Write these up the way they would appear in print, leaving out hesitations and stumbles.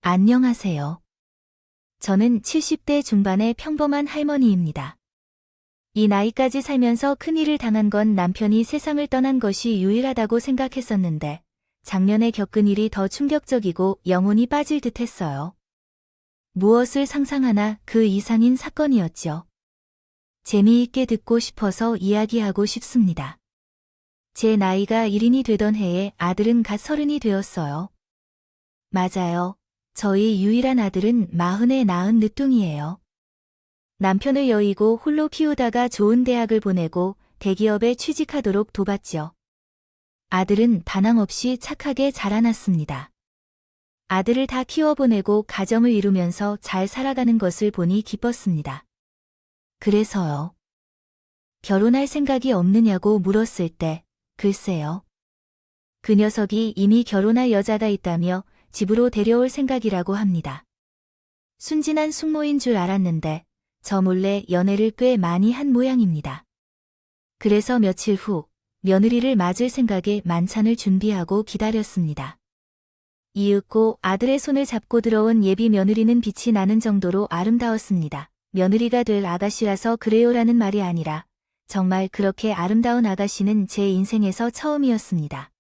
안녕하세요. 저는 70대 중반의 평범한 할머니입니다. 이 나이까지 살면서 큰일을 당한 건 남편이 세상을 떠난 것이 유일하다고 생각했었는데 작년에 겪은 일이 더 충격적이고 영혼이 빠질 듯 했어요. 무엇을 상상하나 그 이상인 사건이었죠. 재미있게 듣고 싶어서 이야기하고 싶습니다. 제 나이가 1인이 되던 해에 아들은 갓 30이 되었어요. 맞아요. 저희 유일한 아들은 40에 낳은 늦둥이에요. 남편을 여의고 홀로 키우다가 좋은 대학을 보내고 대기업에 취직하도록 도봤죠. 아들은 반항 없이 착하게 자라났습니다. 아들을 다 키워보내고 가정을 이루면서 잘 살아가는 것을 보니 기뻤습니다. 그래서요. 결혼할 생각이 없느냐고 물었을 때, 글쎄요. 그 녀석이 이미 결혼할 여자가 있다며 집으로 데려올 생각이라고 합니다. 순진한 숙모인 줄 알았는데 저 몰래 연애를 꽤 많이 한 모양입니다. 그래서 며칠 후 며느리를 맞을 생각에 만찬을 준비하고 기다렸습니다. 이윽고 아들의 손을 잡고 들어온 예비 며느리는 빛이 나는 정도로 아름다웠습니다. 며느리가 될 아가씨라서 그래요라는 말이 아니라 정말 그렇게 아름다운 아가씨는 제 인생에서 처음이었습니다.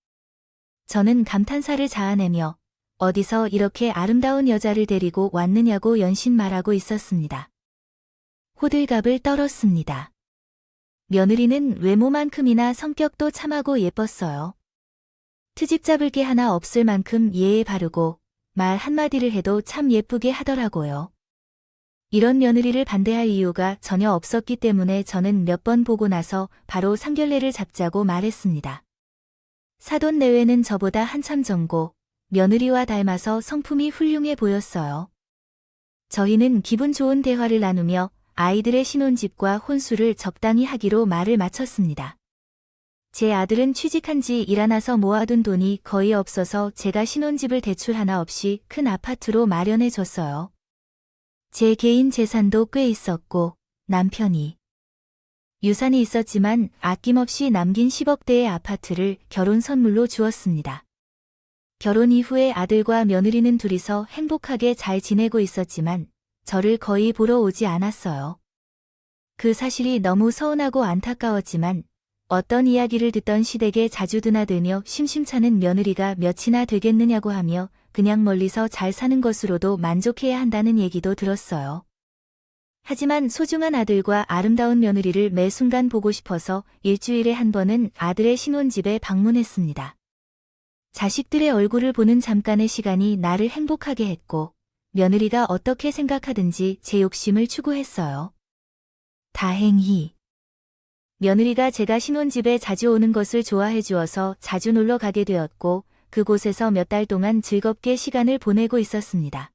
저는 감탄사를 자아내며 어디서 이렇게 아름다운 여자를 데리고 왔느냐고 연신 말하고 있었습니다. 호들갑을 떨었습니다. 며느리는 외모만큼이나 성격도 참하고 예뻤어요. 트집 잡을 게 하나 없을 만큼 예에 바르고 말 한마디를 해도 참 예쁘게 하더라고요. 이런 며느리를 반대할 이유가 전혀 없었기 때문에 저는 몇 번 보고 나서 바로 상견례를 잡자고 말했습니다. 사돈 내외는 저보다 한참 젊고 며느리와 닮아서 성품이 훌륭해 보였어요. 저희는 기분 좋은 대화를 나누며 아이들의 신혼집과 혼수를 적당히 하기로 말을 마쳤습니다. 제 아들은 취직한 지 일 안 나서 모아둔 돈이 거의 없어서 제가 신혼집을 대출 하나 없이 큰 아파트로 마련해 줬어요. 제 개인 재산도 꽤 있었고 남편이 유산이 있었지만 아낌없이 남긴 10억대의 아파트를 결혼 선물로 주었습니다. 결혼 이후에 아들과 며느리는 둘이서 행복하게 잘 지내고 있었지만 저를 거의 보러 오지 않았어요. 그 사실이 너무 서운하고 안타까웠지만 어떤 이야기를 듣던 시댁에 자주 드나들며 심심찮은 며느리가 몇이나 되겠느냐고 하며 그냥 멀리서 잘 사는 것으로도 만족해야 한다는 얘기도 들었어요. 하지만 소중한 아들과 아름다운 며느리를 매 순간 보고 싶어서 일주일에 한 번은 아들의 신혼집에 방문했습니다. 자식들의 얼굴을 보는 잠깐의 시간이 나를 행복하게 했고 며느리가 어떻게 생각하든지 제 욕심을 추구했어요. 다행히 며느리가 제가 신혼집에 자주 오는 것을 좋아해 주어서 자주 놀러 가게 되었고 그곳에서 몇 달 동안 즐겁게 시간을 보내고 있었습니다.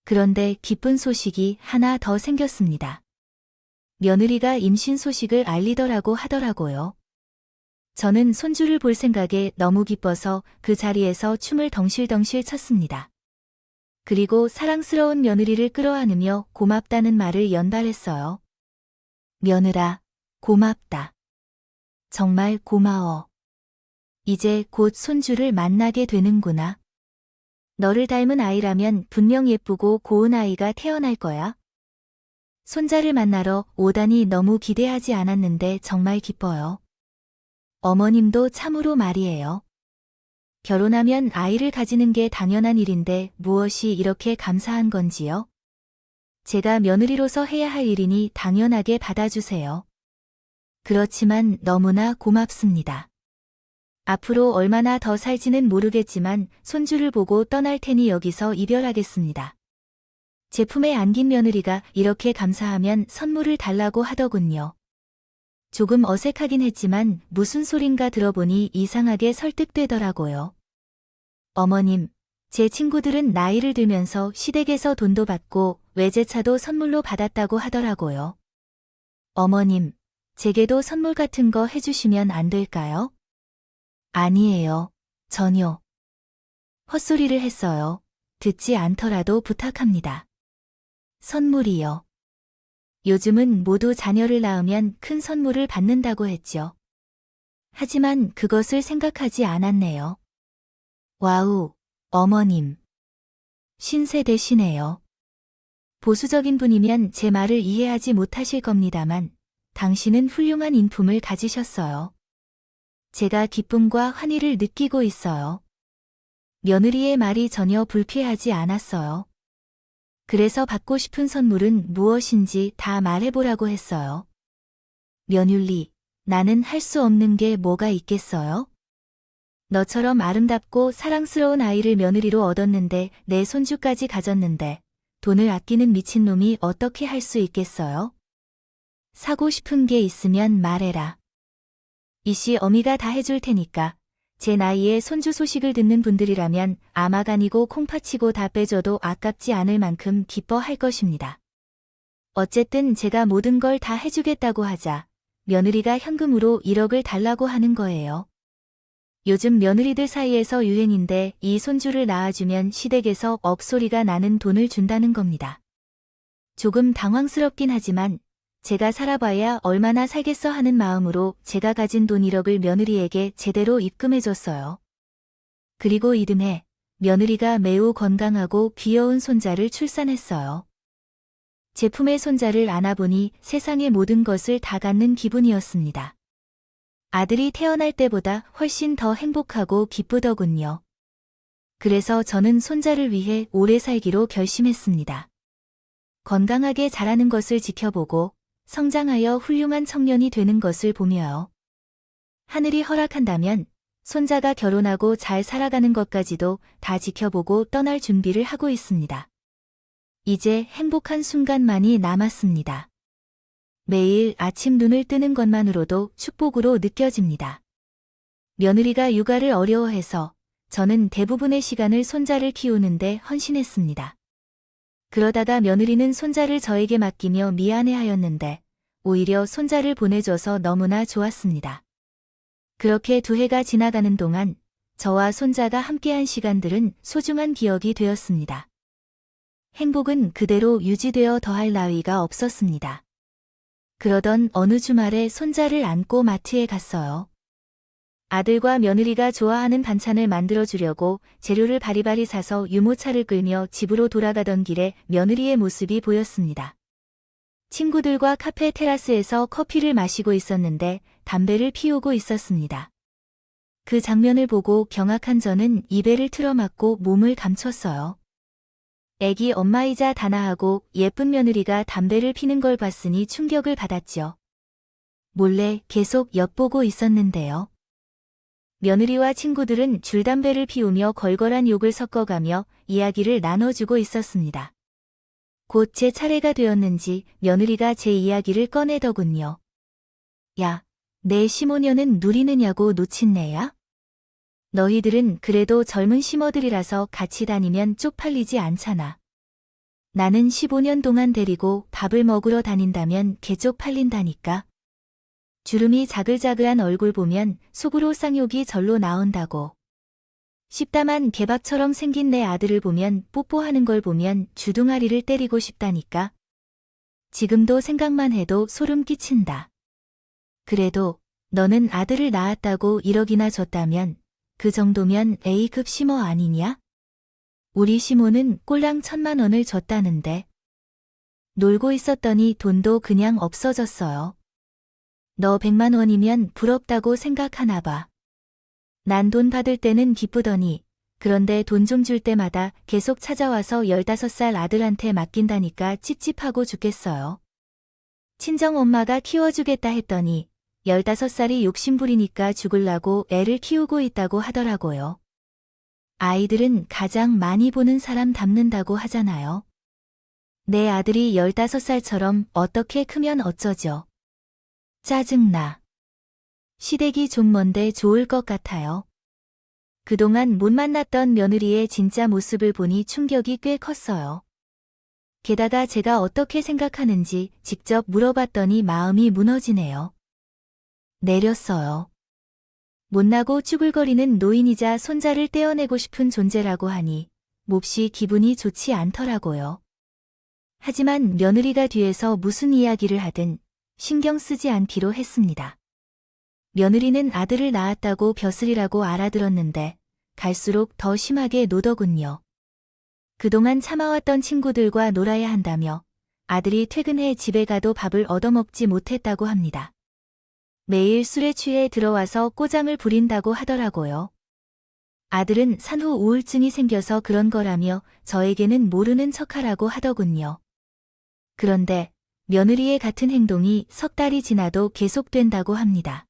그런데 기쁜 소식이 하나 더 생겼습니다. 며느리가 임신 소식을 알리더라고 하더라고요. 저는 손주를 볼 생각에 너무 기뻐서 그 자리에서 춤을 덩실덩실 췄습니다. 그리고 사랑스러운 며느리를 끌어안으며 고맙다는 말을 연발했어요. 며느라, 고맙다. 정말 고마워. 이제 곧 손주를 만나게 되는구나. 너를 닮은 아이라면 분명 예쁘고 고운 아이가 태어날 거야. 손자를 만나러 오다니 너무 기대하지 않았는데 정말 기뻐요. 어머님도 참으로 말이에요. 결혼하면 아이를 가지는 게 당연한 일인데 무엇이 이렇게 감사한 건지요? 제가 며느리로서 해야 할 일이니 당연하게 받아주세요. 그렇지만 너무나 고맙습니다. 앞으로 얼마나 더 살지는 모르겠지만 손주를 보고 떠날 테니 여기서 이별하겠습니다. 제품에 안긴 며느리가 이렇게 감사하면 선물을 달라고 하더군요. 조금 어색하긴 했지만 무슨 소린가 들어보니 이상하게 설득되더라고요. 어머님, 제 친구들은 나이를 들면서 시댁에서 돈도 받고 외제차도 선물로 받았다고 하더라고요. 어머님, 제게도 선물 같은 거 해주시면 안 될까요? 아니에요. 전혀. 헛소리를 했어요. 듣지 않더라도 부탁합니다. 선물이요. 요즘은 모두 자녀를 낳으면 큰 선물을 받는다고 했죠. 하지만 그것을 생각하지 않았네요. 와우, 어머님. 신세대시네요. 보수적인 분이면 제 말을 이해하지 못하실 겁니다만 당신은 훌륭한 인품을 가지셨어요. 제가 기쁨과 환희를 느끼고 있어요. 며느리의 말이 전혀 불쾌하지 않았어요. 그래서 받고 싶은 선물은 무엇인지 다 말해보라고 했어요. 며느리, 나는 할 수 없는 게 뭐가 있겠어요? 너처럼 아름답고 사랑스러운 아이를 며느리로 얻었는데 내 손주까지 가졌는데 돈을 아끼는 미친놈이 어떻게 할 수 있겠어요? 사고 싶은 게 있으면 말해라. 이씨 어미가 다 해줄 테니까. 제 나이에 손주 소식을 듣는 분들이라면 아마간이고 콩팥이고 다 빼줘도 아깝지 않을 만큼 기뻐할 것입니다. 어쨌든 제가 모든 걸 다 해주겠다고 하자 며느리가 현금으로 1억을 달라고 하는 거예요. 요즘 며느리들 사이에서 유행인데 이 손주를 낳아주면 시댁에서 억소리가 나는 돈을 준다는 겁니다. 조금 당황스럽긴 하지만 제가 살아봐야 얼마나 살겠어 하는 마음으로 제가 가진 돈 1억을 며느리에게 제대로 입금해줬어요. 그리고 이듬해 며느리가 매우 건강하고 귀여운 손자를 출산했어요. 제 품의 손자를 안아보니 세상의 모든 것을 다 갖는 기분이었습니다. 아들이 태어날 때보다 훨씬 더 행복하고 기쁘더군요. 그래서 저는 손자를 위해 오래 살기로 결심했습니다. 건강하게 자라는 것을 지켜보고 성장하여 훌륭한 청년이 되는 것을 보며요. 하늘이 허락한다면 손자가 결혼하고 잘 살아가는 것까지도 다 지켜보고 떠날 준비를 하고 있습니다. 이제 행복한 순간만이 남았습니다. 매일 아침 눈을 뜨는 것만으로도 축복으로 느껴집니다. 며느리가 육아를 어려워해서 저는 대부분의 시간을 손자를 키우는데 헌신했습니다. 그러다가 며느리는 손자를 저에게 맡기며 미안해하였는데 오히려 손자를 보내줘서 너무나 좋았습니다. 그렇게 2해가 지나가는 동안 저와 손자가 함께한 시간들은 소중한 기억이 되었습니다. 행복은 그대로 유지되어 더할 나위가 없었습니다. 그러던 어느 주말에 손자를 안고 마트에 갔어요. 아들과 며느리가 좋아하는 반찬을 만들어주려고 재료를 바리바리 사서 유모차를 끌며 집으로 돌아가던 길에 며느리의 모습이 보였습니다. 친구들과 카페 테라스에서 커피를 마시고 있었는데 담배를 피우고 있었습니다. 그 장면을 보고 경악한 저는 이배를 틀어막고 몸을 감췄어요. 애기 엄마이자 다나하고 예쁜 며느리가 담배를 피는 걸 봤으니 충격을 받았죠. 몰래 계속 엿보고 있었는데요. 며느리와 친구들은 줄담배를 피우며 걸걸한 욕을 섞어가며 이야기를 나눠주고 있었습니다. 곧 제 차례가 되었는지 며느리가 제 이야기를 꺼내더군요. 야, 내 시모년은 누리느냐고 놓친내야? 너희들은 그래도 젊은 시머들이라서 같이 다니면 쪽팔리지 않잖아. 나는 15년 동안 데리고 밥을 먹으러 다닌다면 개쪽팔린다니까. 주름이 자글자글한 얼굴 보면 속으로 쌍욕이 절로 나온다고. 십담한 개박처럼 생긴 내 아들을 보면 뽀뽀하는 걸 보면 주둥아리를 때리고 싶다니까. 지금도 생각만 해도 소름 끼친다. 그래도 너는 아들을 낳았다고 1억이나 줬다면 그 정도면 A급 시모 아니냐? 우리 시모는 꼴랑 1,000만 원을 줬다는데. 놀고 있었더니 돈도 그냥 없어졌어요. 너 100만 원이면 부럽다고 생각하나 봐. 난 돈 받을 때는 기쁘더니 그런데 돈 좀 줄 때마다 계속 찾아와서 15살 아들한테 맡긴다니까 찝찝하고 죽겠어요. 친정엄마가 키워주겠다 했더니 15살이 욕심부리니까 죽을라고 애를 키우고 있다고 하더라고요. 아이들은 가장 많이 보는 사람 닮는다고 하잖아요. 내 아들이 15살처럼 어떻게 크면 어쩌죠? 짜증나. 시댁이 좀 먼데 좋을 것 같아요. 그동안 못 만났던 며느리의 진짜 모습을 보니 충격이 꽤 컸어요. 게다가 제가 어떻게 생각하는지 직접 물어봤더니 마음이 무너지네요. 내렸어요. 못나고 쭈글거리는 노인이자 손자를 떼어내고 싶은 존재라고 하니 몹시 기분이 좋지 않더라고요. 하지만 며느리가 뒤에서 무슨 이야기를 하든 신경 쓰지 않기로 했습니다. 며느리는 아들을 낳았다고 벼슬이라고 알아들었는데 갈수록 더 심하게 노더군요. 그동안 참아왔던 친구들과 놀아야 한다며 아들이 퇴근해 집에 가도 밥을 얻어먹지 못했다고 합니다. 매일 술에 취해 들어와서 꼬장을 부린다고 하더라고요. 아들은 산후 우울증이 생겨서 그런 거라며 저에게는 모르는 척하라고 하더군요. 그런데 며느리의 같은 행동이 석 달이 지나도 계속된다고 합니다.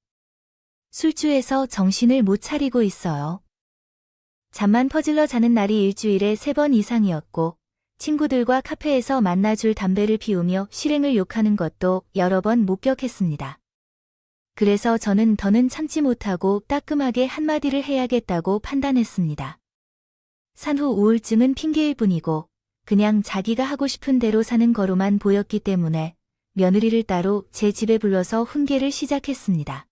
술 취해서 정신을 못 차리고 있어요. 잠만 퍼질러 자는 날이 일주일에 3번 이상이었고 친구들과 카페에서 만나줄 담배를 피우며 실행을 욕하는 것도 여러 번 목격했습니다. 그래서 저는 더는 참지 못하고 따끔하게 한마디를 해야겠다고 판단했습니다. 산후 우울증은 핑계일 뿐이고 그냥 자기가 하고 싶은 대로 사는 거로만 보였기 때문에 며느리를 따로 제 집에 불러서 훈계를 시작했습니다.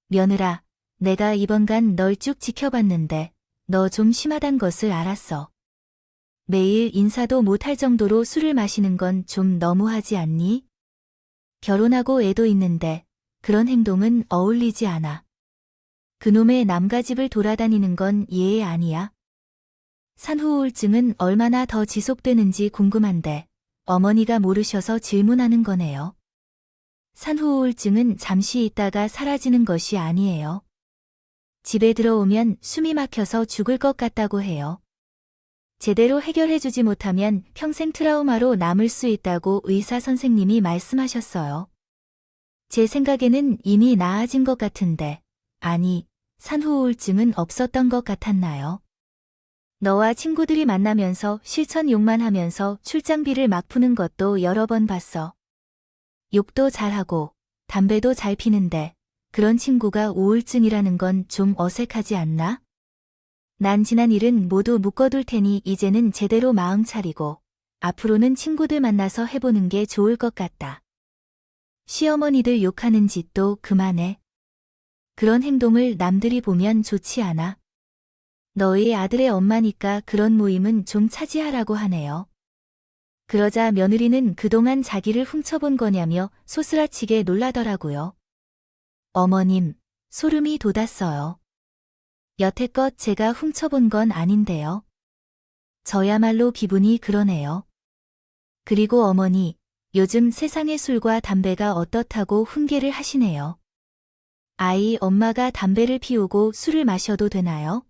며느라, 내가 이번간 널 쭉 지켜봤는데 너 좀 심하단 것을 알았어. 매일 인사도 못할 정도로 술을 마시는 건 좀 너무하지 않니? 결혼하고 애도 있는데 그런 행동은 어울리지 않아. 그놈의 남가 집을 돌아다니는 건 예의 아니야. 산후우울증은 얼마나 더 지속되는지 궁금한데 어머니가 모르셔서 질문하는 거네요. 산후우울증은 잠시 있다가 사라지는 것이 아니에요. 집에 들어오면 숨이 막혀서 죽을 것 같다고 해요. 제대로 해결해주지 못하면 평생 트라우마로 남을 수 있다고 의사 선생님이 말씀하셨어요. 제 생각에는 이미 나아진 것 같은데, 아니, 산후우울증은 없었던 것 같았나요? 너와 친구들이 만나면서 실천 욕만 하면서 출장비를 막 푸는 것도 여러 번 봤어. 욕도 잘하고, 담배도 잘 피는데, 그런 친구가 우울증이라는 건 좀 어색하지 않나? 난 지난 일은 모두 묶어둘 테니 이제는 제대로 마음 차리고, 앞으로는 친구들 만나서 해보는 게 좋을 것 같다. 시어머니들 욕하는 짓도 그만해. 그런 행동을 남들이 보면 좋지 않아. 너희 아들의 엄마니까 그런 모임은 좀 차지하라고 하네요. 그러자 며느리는 그동안 자기를 훔쳐본 거냐며 소스라치게 놀라더라고요. 어머님, 소름이 돋았어요. 여태껏 제가 훔쳐본 건 아닌데요. 저야말로 기분이 그러네요. 그리고 어머니, 요즘 세상의 술과 담배가 어떻다고 훈계를 하시네요. 아이 엄마가 담배를 피우고 술을 마셔도 되나요?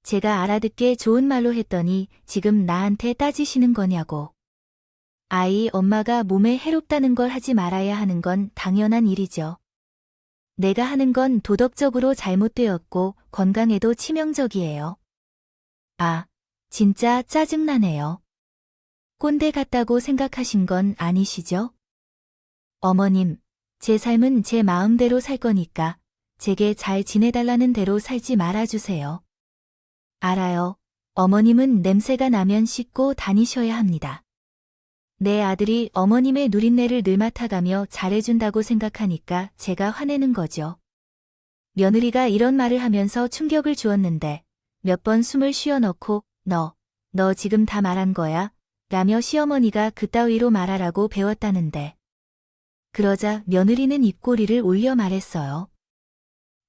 제가 알아듣게 좋은 말로 했더니 지금 나한테 따지시는 거냐고. 아이 엄마가 몸에 해롭다는 걸 하지 말아야 하는 건 당연한 일이죠. 내가 하는 건 도덕적으로 잘못되었고 건강에도 치명적이에요. 아, 진짜 짜증나네요. 꼰대 같다고 생각하신 건 아니시죠? 어머님, 제 삶은 제 마음대로 살 거니까 제게 잘 지내달라는 대로 살지 말아주세요. 알아요. 어머님은 냄새가 나면 씻고 다니셔야 합니다. 내 아들이 어머님의 누린내를 늘 맡아가며 잘해준다고 생각하니까 제가 화내는 거죠. 며느리가 이런 말을 하면서 충격을 주었는데 몇 번 숨을 쉬어넣고 너 지금 다 말한 거야? 라며 시어머니가 그따위로 말하라고 배웠다는데. 그러자 며느리는 입꼬리를 올려 말했어요.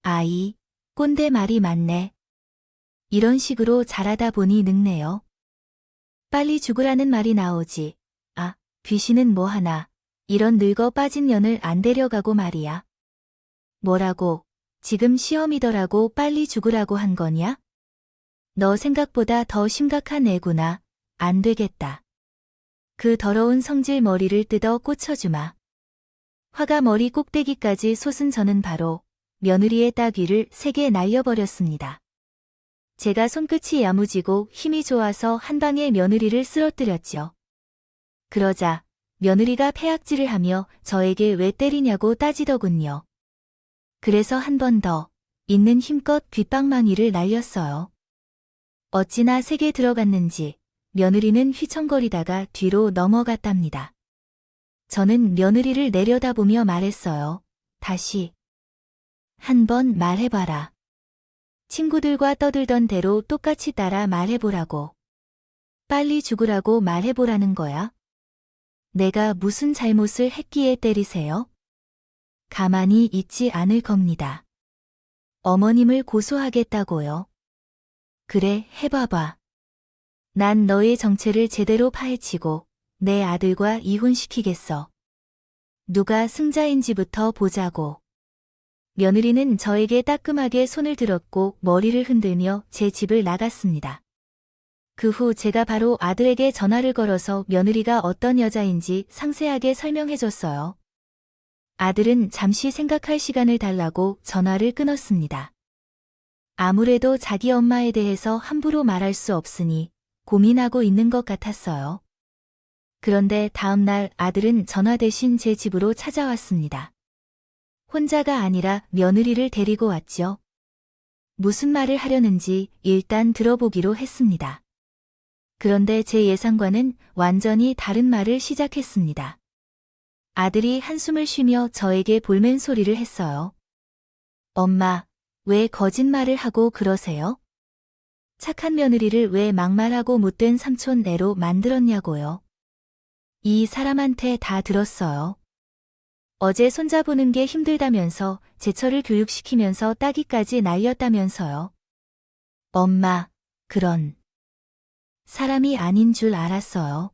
아이, 꼰대 말이 맞네. 이런 식으로 자라다 보니 늙네요. 빨리 죽으라는 말이 나오지. 아, 귀신은 뭐하나. 이런 늙어 빠진 년을 안 데려가고 말이야. 뭐라고, 지금 시험이더라고 빨리 죽으라고 한 거냐? 너 생각보다 더 심각한 애구나. 안 되겠다. 그 더러운 성질 머리를 뜯어 꽂혀주마. 화가 머리 꼭대기까지 솟은 저는 바로 며느리의 따귀를 세게 날려버렸습니다. 제가 손끝이 야무지고 힘이 좋아서 한 방에 며느리를 쓰러뜨렸죠. 그러자 며느리가 패악질을 하며 저에게 왜 때리냐고 따지더군요. 그래서 한 번 더 있는 힘껏 귓방망이를 날렸어요. 어찌나 세게 들어갔는지 며느리는 휘청거리다가 뒤로 넘어갔답니다. 저는 며느리를 내려다보며 말했어요. 다시 한 번 말해봐라. 친구들과 떠들던 대로 똑같이 따라 말해보라고. 빨리 죽으라고 말해보라는 거야? 내가 무슨 잘못을 했기에 때리세요? 가만히 있지 않을 겁니다. 어머님을 고소하겠다고요. 그래, 해봐봐. 난 너의 정체를 제대로 파헤치고 내 아들과 이혼시키겠어. 누가 승자인지부터 보자고. 며느리는 저에게 따끔하게 손을 들었고 머리를 흔들며 제 집을 나갔습니다. 그 후 제가 바로 아들에게 전화를 걸어서 며느리가 어떤 여자인지 상세하게 설명해줬어요. 아들은 잠시 생각할 시간을 달라고 전화를 끊었습니다. 아무래도 자기 엄마에 대해서 함부로 말할 수 없으니 고민하고 있는 것 같았어요. 그런데 다음 날 아들은 전화 대신 제 집으로 찾아왔습니다. 혼자가 아니라 며느리를 데리고 왔죠. 무슨 말을 하려는지 일단 들어보기로 했습니다. 그런데 제 예상과는 완전히 다른 말을 시작했습니다. 아들이 한숨을 쉬며 저에게 볼멘 소리를 했어요. 엄마, 왜 거짓말을 하고 그러세요? 착한 며느리를 왜 막말하고 못된 삼촌 애로 만들었냐고요. 이 사람한테 다 들었어요. 어제 손자 보는 게 힘들다면서 제철을 교육시키면서 따기까지 날렸다면서요. 엄마, 그런 사람이 아닌 줄 알았어요.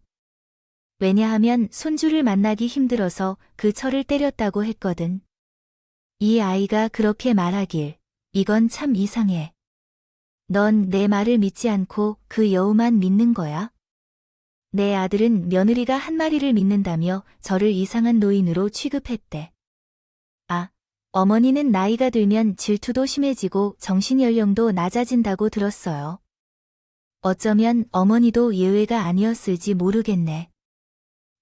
왜냐하면 손주를 만나기 힘들어서 그 철을 때렸다고 했거든. 이 아이가 그렇게 말하길, 이건 참 이상해. 넌 내 말을 믿지 않고 그 여우만 믿는 거야? 내 아들은 며느리가 한 마리를 믿는다며 저를 이상한 노인으로 취급했대. 아, 어머니는 나이가 들면 질투도 심해지고 정신연령도 낮아진다고 들었어요. 어쩌면 어머니도 예외가 아니었을지 모르겠네.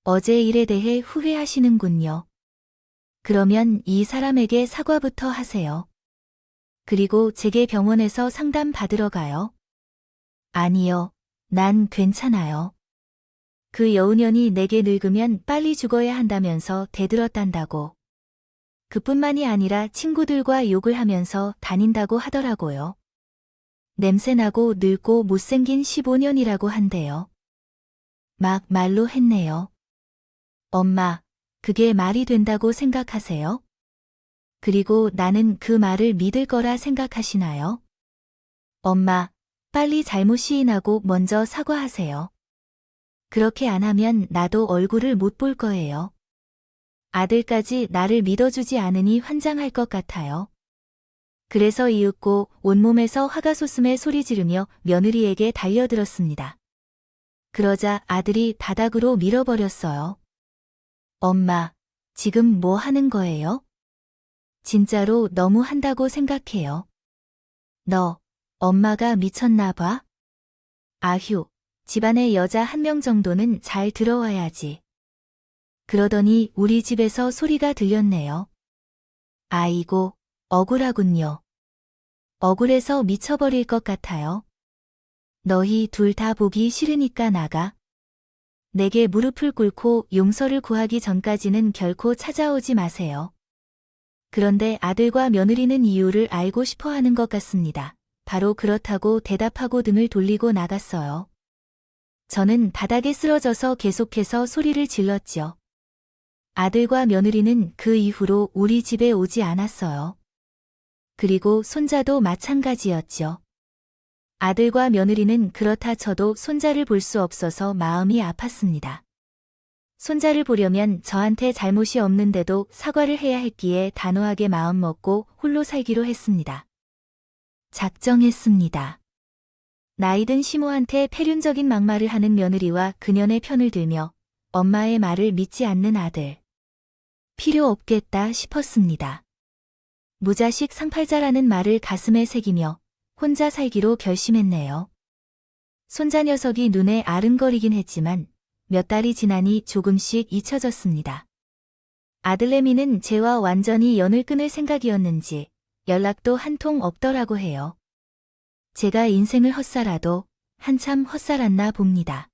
어제 일에 대해 후회하시는군요. 그러면 이 사람에게 사과부터 하세요. 그리고 제게 병원에서 상담 받으러 가요. 아니요, 난 괜찮아요. 그 여우년이 내게 늙으면 빨리 죽어야 한다면서 대들었단다고. 그뿐만이 아니라 친구들과 욕을 하면서 다닌다고 하더라고요. 냄새나고 늙고 못생긴 15년이라고 한대요. 막 말로 했네요. 엄마, 그게 말이 된다고 생각하세요? 그리고 나는 그 말을 믿을 거라 생각하시나요? 엄마, 빨리 잘못 시인하고 먼저 사과하세요. 그렇게 안 하면 나도 얼굴을 못 볼 거예요. 아들까지 나를 믿어주지 않으니 환장할 것 같아요. 그래서 이윽고 온몸에서 화가 솟음에 소리 지르며 며느리에게 달려들었습니다. 그러자 아들이 바닥으로 밀어버렸어요. 엄마, 지금 뭐 하는 거예요? 진짜로 너무 한다고 생각해요. 너, 엄마가 미쳤나 봐? 아휴, 집안에 여자 한 명 정도는 잘 들어와야지. 그러더니 우리 집에서 소리가 들렸네요. 아이고, 억울하군요. 억울해서 미쳐버릴 것 같아요. 너희 둘 다 보기 싫으니까 나가. 내게 무릎을 꿇고 용서를 구하기 전까지는 결코 찾아오지 마세요. 그런데 아들과 며느리는 이유를 알고 싶어 하는 것 같습니다. 바로 그렇다고 대답하고 등을 돌리고 나갔어요. 저는 바닥에 쓰러져서 계속해서 소리를 질렀죠. 아들과 며느리는 그 이후로 우리 집에 오지 않았어요. 그리고 손자도 마찬가지였죠. 아들과 며느리는 그렇다 쳐도 손자를 볼 수 없어서 마음이 아팠습니다. 손자를 보려면 저한테 잘못이 없는데도 사과를 해야 했기에 단호하게 마음먹고 홀로 살기로 했습니다. 작정했습니다. 나이든 시모한테 패륜적인 막말을 하는 며느리와 그년의 편을 들며 엄마의 말을 믿지 않는 아들. 필요 없겠다 싶었습니다. 무자식 상팔자라는 말을 가슴에 새기며 혼자 살기로 결심했네요. 손자 녀석이 눈에 아른거리긴 했지만 몇 달이 지나니 조금씩 잊혀졌습니다. 아들내미는 제와 완전히 연을 끊을 생각이었는지 연락도 한 통 없더라고 해요. 제가 인생을 헛살아도 한참 헛살았나 봅니다.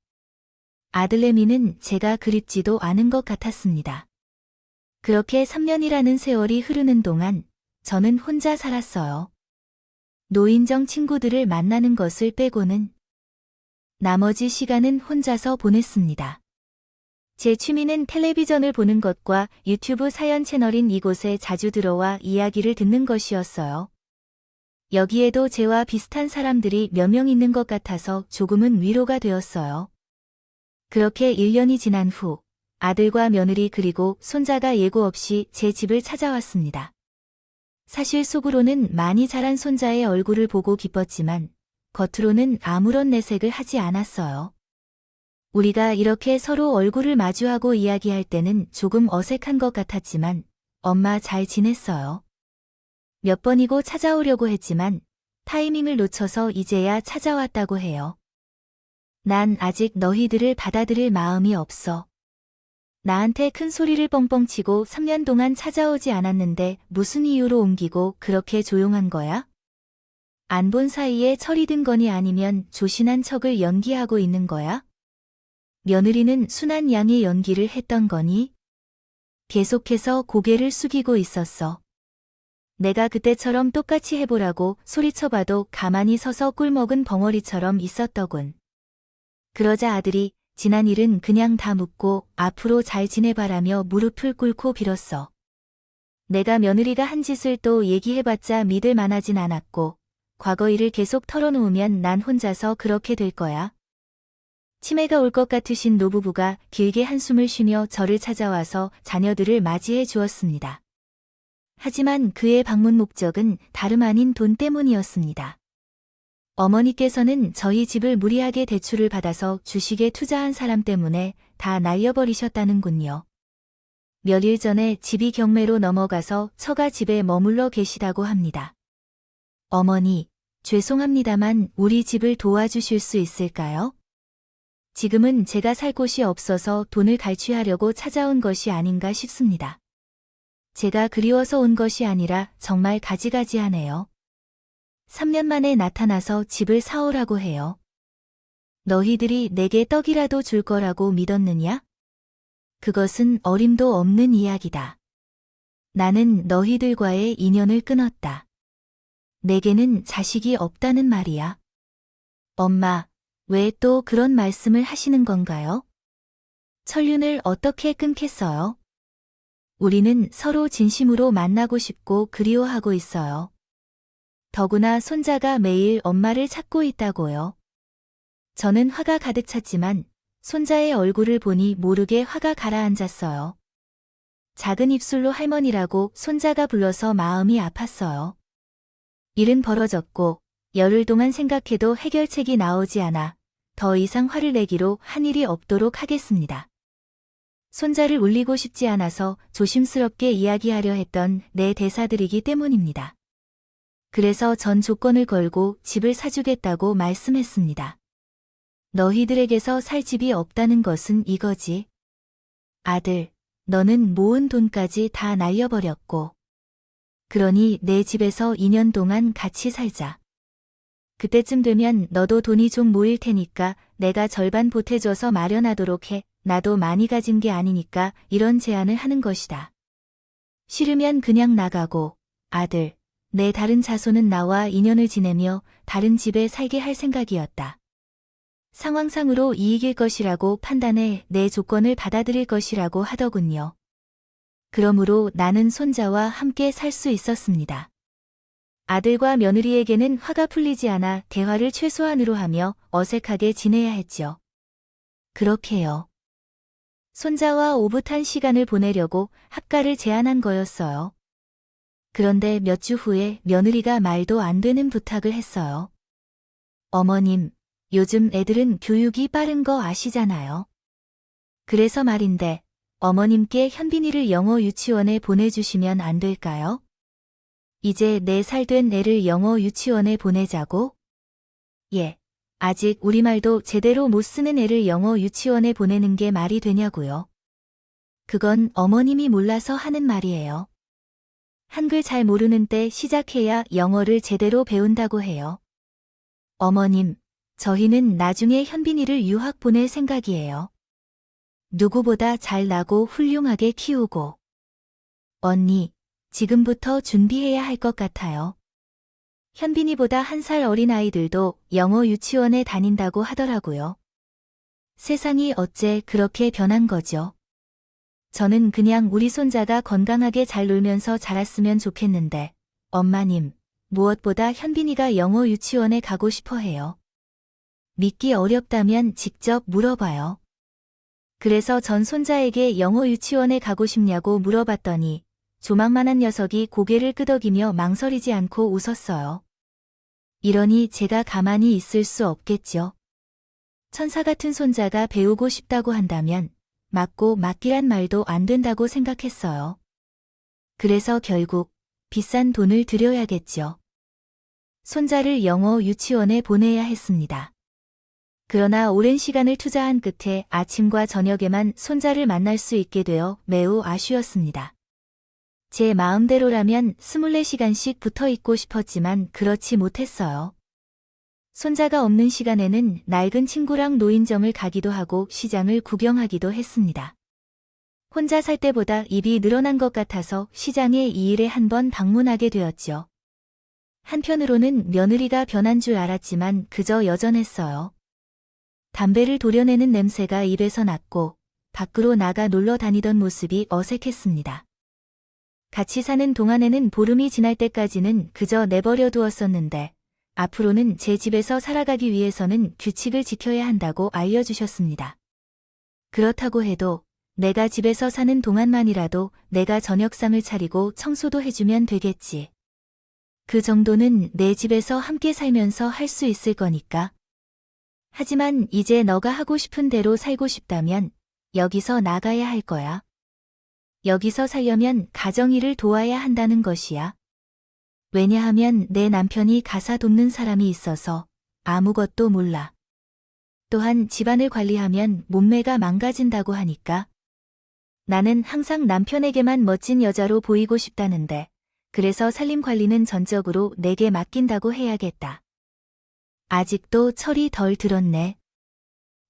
아들내미는 제가 그립지도 않은 것 같았습니다. 그렇게 3년이라는 세월이 흐르는 동안 저는 혼자 살았어요. 노인정 친구들을 만나는 것을 빼고는 나머지 시간은 혼자서 보냈습니다. 제 취미는 텔레비전을 보는 것과 유튜브 사연 채널인 이곳에 자주 들어와 이야기를 듣는 것이었어요. 여기에도 제와 비슷한 사람들이 몇 명 있는 것 같아서 조금은 위로가 되었어요. 그렇게 1년이 지난 후 아들과 며느리 그리고 손자가 예고 없이 제 집을 찾아왔습니다. 사실 속으로는 많이 자란 손자의 얼굴을 보고 기뻤지만 겉으로는 아무런 내색을 하지 않았어요. 우리가 이렇게 서로 얼굴을 마주하고 이야기할 때는 조금 어색한 것 같았지만 엄마 잘 지냈어요. 몇 번이고 찾아오려고 했지만 타이밍을 놓쳐서 이제야 찾아왔다고 해요. 난 아직 너희들을 받아들일 마음이 없어. 나한테 큰 소리를 뻥뻥 치고 3년 동안 찾아오지 않았는데 무슨 이유로 옮기고 그렇게 조용한 거야? 안 본 사이에 철이 든 거니 아니면 조신한 척을 연기하고 있는 거야? 며느리는 순한 양의 연기를 했던 거니? 계속해서 고개를 숙이고 있었어. 내가 그때처럼 똑같이 해보라고 소리쳐봐도 가만히 서서 꿀먹은 벙어리처럼 있었더군. 그러자 아들이 지난 일은 그냥 다 묻고 앞으로 잘 지내바라며 무릎을 꿇고 빌었어. 내가 며느리가 한 짓을 또 얘기해봤자 믿을 만하진 않았고 과거 일을 계속 털어놓으면 난 혼자서 그렇게 될 거야. 치매가 올 것 같으신 노부부가 길게 한숨을 쉬며 저를 찾아와서 자녀들을 맞이해 주었습니다. 하지만 그의 방문 목적은 다름 아닌 돈 때문이었습니다. 어머니께서는 저희 집을 무리하게 대출을 받아서 주식에 투자한 사람 때문에 다 날려버리셨다는군요. 며칠 전에 집이 경매로 넘어가서 처가 집에 머물러 계시다고 합니다. 어머니, 죄송합니다만 우리 집을 도와주실 수 있을까요? 지금은 제가 살 곳이 없어서 돈을 갈취하려고 찾아온 것이 아닌가 싶습니다. 제가 그리워서 온 것이 아니라 정말 가지가지하네요. 3년 만에 나타나서 집을 사오라고 해요. 너희들이 내게 떡이라도 줄 거라고 믿었느냐? 그것은 어림도 없는 이야기다. 나는 너희들과의 인연을 끊었다. 내게는 자식이 없다는 말이야. 엄마, 왜 또 그런 말씀을 하시는 건가요? 천륜을 어떻게 끊겠어요? 우리는 서로 진심으로 만나고 싶고 그리워하고 있어요. 더구나 손자가 매일 엄마를 찾고 있다고요. 저는 화가 가득 찼지만 손자의 얼굴을 보니 모르게 화가 가라앉았어요. 작은 입술로 할머니라고 손자가 불러서 마음이 아팠어요. 일은 벌어졌고 열흘 동안 생각해도 해결책이 나오지 않아 더 이상 화를 내기로 한 일이 없도록 하겠습니다. 손자를 울리고 싶지 않아서 조심스럽게 이야기하려 했던 내 대사들이기 때문입니다. 그래서 전 조건을 걸고 집을 사주겠다고 말씀했습니다. 너희들에게서 살 집이 없다는 것은 이거지. 아들, 너는 모은 돈까지 다 날려버렸고. 그러니 내 집에서 2년 동안 같이 살자. 그때쯤 되면 너도 돈이 좀 모일 테니까 내가 절반 보태줘서 마련하도록 해. 나도 많이 가진 게 아니니까 이런 제안을 하는 것이다. 싫으면 그냥 나가고, 아들, 내 다른 자손은 나와 인연을 지내며 다른 집에 살게 할 생각이었다. 상황상으로 이익일 것이라고 판단해 내 조건을 받아들일 것이라고 하더군요. 그러므로 나는 손자와 함께 살 수 있었습니다. 아들과 며느리에게는 화가 풀리지 않아 대화를 최소한으로 하며 어색하게 지내야 했죠. 그렇게요. 손자와 오붓한 시간을 보내려고 합가를 제안한 거였어요. 그런데 몇 주 후에 며느리가 말도 안 되는 부탁을 했어요. 어머님, 요즘 애들은 교육이 빠른 거 아시잖아요. 그래서 말인데 어머님께 현빈이를 영어 유치원에 보내주시면 안 될까요? 이제 4살 된 애를 영어 유치원에 보내자고? 예, 아직 우리말도 제대로 못 쓰는 애를 영어 유치원에 보내는 게 말이 되냐고요. 그건 어머님이 몰라서 하는 말이에요. 한글 잘 모르는 때 시작해야 영어를 제대로 배운다고 해요. 어머님, 저희는 나중에 현빈이를 유학 보낼 생각이에요. 누구보다 잘나고 훌륭하게 키우고. 언니, 지금부터 준비해야 할 것 같아요. 현빈이보다 1살 어린 아이들도 영어 유치원에 다닌다고 하더라고요. 세상이 어째 그렇게 변한 거죠. 저는 그냥 우리 손자가 건강하게 잘 놀면서 자랐으면 좋겠는데, 엄마님, 무엇보다 현빈이가 영어 유치원에 가고 싶어 해요. 믿기 어렵다면 직접 물어봐요. 그래서 전 손자에게 영어 유치원에 가고 싶냐고 물어봤더니 조망만한 녀석이 고개를 끄덕이며 망설이지 않고 웃었어요. 이러니 제가 가만히 있을 수 없겠죠. 천사 같은 손자가 배우고 싶다고 한다면 맞고 맡기란 말도 안 된다고 생각했어요. 그래서 결국 비싼 돈을 들여야겠죠. 손자를 영어 유치원에 보내야 했습니다. 그러나 오랜 시간을 투자한 끝에 아침과 저녁에만 손자를 만날 수 있게 되어 매우 아쉬웠습니다. 제 마음대로라면 24시간씩 붙어 있고 싶었지만 그렇지 못했어요. 손자가 없는 시간에는 낡은 친구랑 노인정을 가기도 하고 시장을 구경하기도 했습니다. 혼자 살 때보다 입이 늘어난 것 같아서 시장에 2일에 한 번 방문하게 되었죠. 한편으로는 며느리가 변한 줄 알았지만 그저 여전했어요. 담배를 도려내는 냄새가 입에서 났고 밖으로 나가 놀러 다니던 모습이 어색했습니다. 같이 사는 동안에는 보름이 지날 때까지는 그저 내버려 두었었는데 앞으로는 제 집에서 살아가기 위해서는 규칙을 지켜야 한다고 알려주셨습니다. 그렇다고 해도 내가 집에서 사는 동안만이라도 내가 저녁상을 차리고 청소도 해주면 되겠지. 그 정도는 내 집에서 함께 살면서 할 수 있을 거니까. 하지만 이제 너가 하고 싶은 대로 살고 싶다면 여기서 나가야 할 거야. 여기서 살려면 가정일을 도와야 한다는 것이야. 왜냐하면 내 남편이 가사 돕는 사람이 있어서 아무것도 몰라. 또한 집안을 관리하면 몸매가 망가진다고 하니까. 나는 항상 남편에게만 멋진 여자로 보이고 싶다는데 그래서 살림 관리는 전적으로 내게 맡긴다고 해야겠다. 아직도 철이 덜 들었네.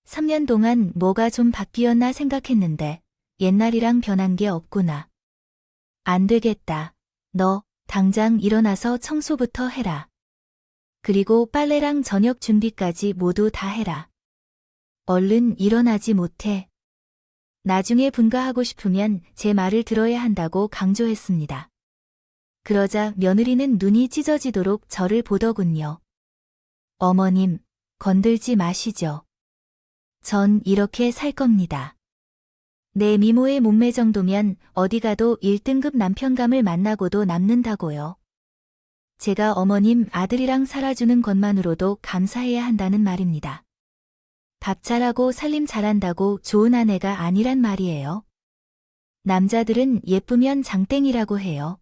3년 동안 뭐가 좀 바뀌었나 생각했는데 옛날이랑 변한 게 없구나. 안 되겠다. 너 당장 일어나서 청소부터 해라. 그리고 빨래랑 저녁 준비까지 모두 다 해라. 얼른 일어나지 못해. 나중에 분가하고 싶으면 제 말을 들어야 한다고 강조했습니다. 그러자 며느리는 눈이 찢어지도록 저를 보더군요. 어머님, 건들지 마시죠. 전 이렇게 살 겁니다. 내 미모의 몸매 정도면 어디 가도 1등급 남편감을 만나고도 남는다고요. 제가 어머님 아들이랑 살아주는 것만으로도 감사해야 한다는 말입니다. 밥 잘하고 살림 잘한다고 좋은 아내가 아니란 말이에요. 남자들은 예쁘면 장땡이라고 해요.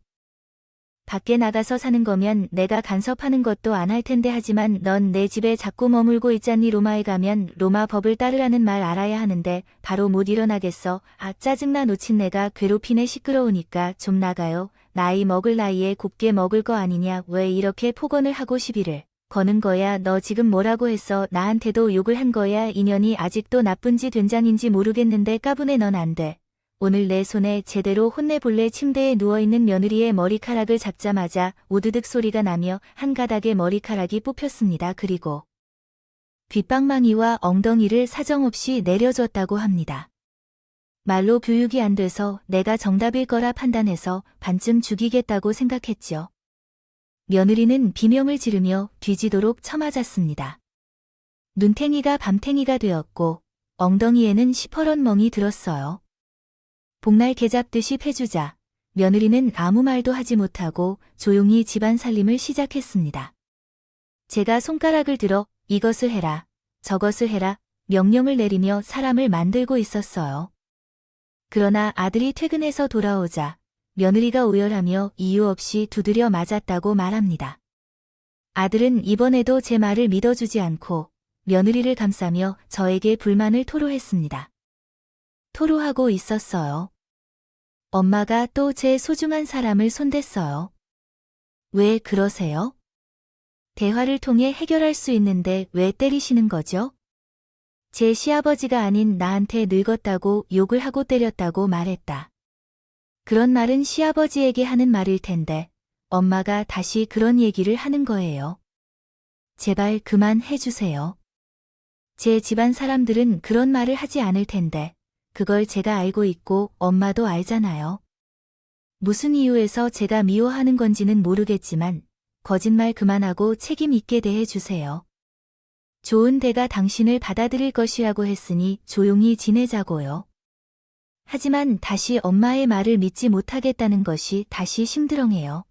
밖에 나가서 사는 거면 내가 간섭하는 것도 안 할 텐데 하지만 넌 내 집에 자꾸 머물고 있잖니. 로마에 가면 로마 법을 따르라는 말 알아야 하는데 바로 못 일어나겠어. 아 짜증나. 놓친 내가 괴롭히네. 시끄러우니까 좀 나가요. 나이 먹을 나이에 곱게 먹을 거 아니냐. 왜 이렇게 폭언을 하고 시비를 거는 거야. 너 지금 뭐라고 했어. 나한테도 욕을 한 거야. 인연이 아직도 나쁜지 된장인지 모르겠는데 까부네. 넌 안 돼. 오늘 내 손에 제대로 혼내볼래. 침대에 누워있는 며느리의 머리카락을 잡자마자 우드득 소리가 나며 한 가닥의 머리카락이 뽑혔습니다. 그리고 귓방망이와 엉덩이를 사정없이 내려줬다고 합니다. 말로 교육이 안 돼서 내가 정답일 거라 판단해서 반쯤 죽이겠다고 생각했죠. 며느리는 비명을 지르며 뒤지도록 쳐맞았습니다. 눈탱이가 밤탱이가 되었고 엉덩이에는 시퍼런 멍이 들었어요. 복날 개 잡듯이 패주자 며느리는 아무 말도 하지 못하고 조용히 집안 살림을 시작했습니다. 제가 손가락을 들어 이것을 해라, 저것을 해라 명령을 내리며 사람을 만들고 있었어요. 그러나 아들이 퇴근해서 돌아오자 며느리가 오열하며 이유 없이 두드려 맞았다고 말합니다. 아들은 이번에도 제 말을 믿어주지 않고 며느리를 감싸며 저에게 불만을 토로했습니다. 토로하고 있었어요. 엄마가 또 제 소중한 사람을 손댔어요. 왜 그러세요? 대화를 통해 해결할 수 있는데 왜 때리시는 거죠? 제 시아버지가 아닌 나한테 늙었다고 욕을 하고 때렸다고 말했다. 그런 말은 시아버지에게 하는 말일 텐데 엄마가 다시 그런 얘기를 하는 거예요. 제발 그만해주세요. 제 집안 사람들은 그런 말을 하지 않을 텐데 그걸 제가 알고 있고 엄마도 알잖아요. 무슨 이유에서 제가 미워하는 건지는 모르겠지만 거짓말 그만하고 책임 있게 대해 주세요. 좋은 대가 당신을 받아들일 것이라고 했으니 조용히 지내자고요. 하지만 다시 엄마의 말을 믿지 못하겠다는 것이 다시 심드렁해요.